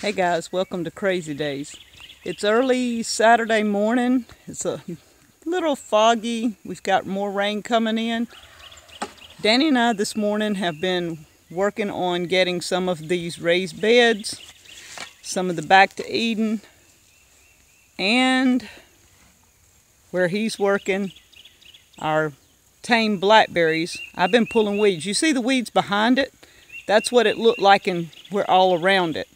Hey guys, welcome to Crazy Days. It's early Saturday morning. It's a little foggy. We've got more rain coming in. Danny and I this morning have been working on getting some of these raised beds, some of the back to Eden, and where he's working, our tame blackberries. I've been pulling weeds. You see the weeds behind it? That's what it looked like, and we're all around it.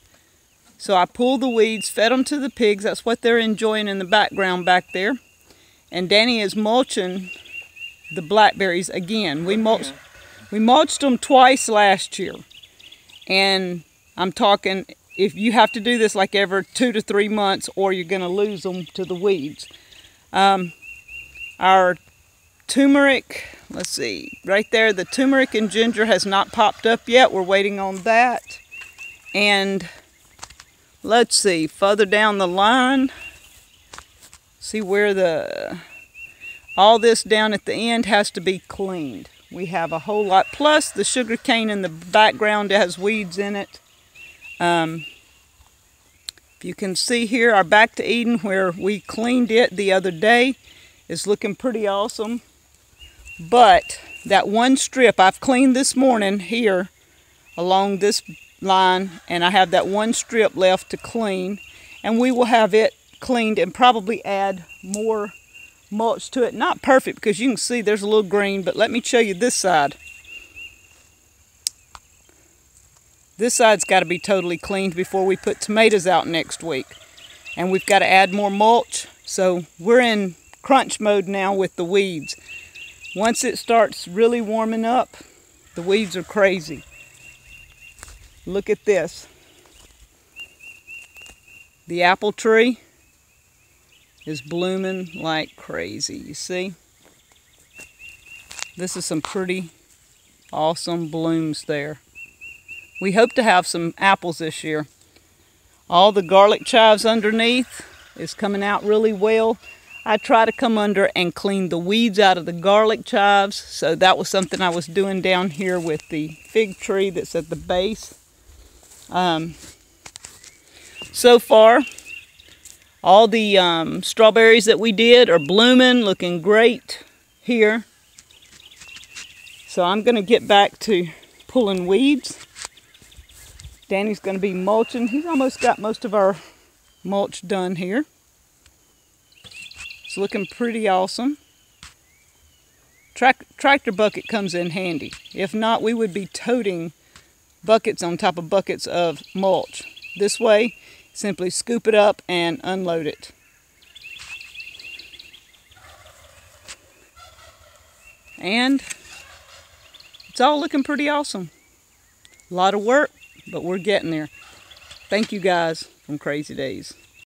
So I pulled the weeds, fed them to the pigs. That's what they're enjoying in the background back there. And Danny is mulching the blackberries again. We mulched them twice last year. And I'm talking, if you have to do this like every 2 to 3 months, or you're going to lose them to the weeds. Our turmeric, let's see, right there, the turmeric and ginger has not popped up yet. We're waiting on that. And let's see, further down the line, see where all this down at the end has to be cleaned. We have a whole lot, plus the sugar cane in the background has weeds in it. If you can see here, our back to Eden where we cleaned it the other day is looking pretty awesome. But that one strip I've cleaned this morning here along this line, and I have that one strip left to clean, and we will have it cleaned and probably add more mulch to it. Not perfect, because you can see there's a little green, but let me show you this side. This side's got to be totally cleaned before we put tomatoes out next week, and we've got to add more mulch. So we're in crunch mode now with the weeds. Once it starts really warming up, the weeds are crazy. Look at this. The apple tree is blooming like crazy, you see? This is some pretty awesome blooms there. We hope to have some apples this year. All the garlic chives underneath is coming out really well. I try to come under and clean the weeds out of the garlic chives, so that was something I was doing down here with the fig tree that's at the base. So far, all the strawberries that we did are blooming, looking great here. So I'm going to get back to pulling weeds. Danny's going to be mulching. He's almost got most of our mulch done here. It's looking pretty awesome. Tractor bucket comes in handy. If not, we would be toting buckets on top of buckets of mulch. This way, simply scoop it up and unload it. And it's all looking pretty awesome. A lot of work, but we're getting there. Thank you guys from Crazy Days.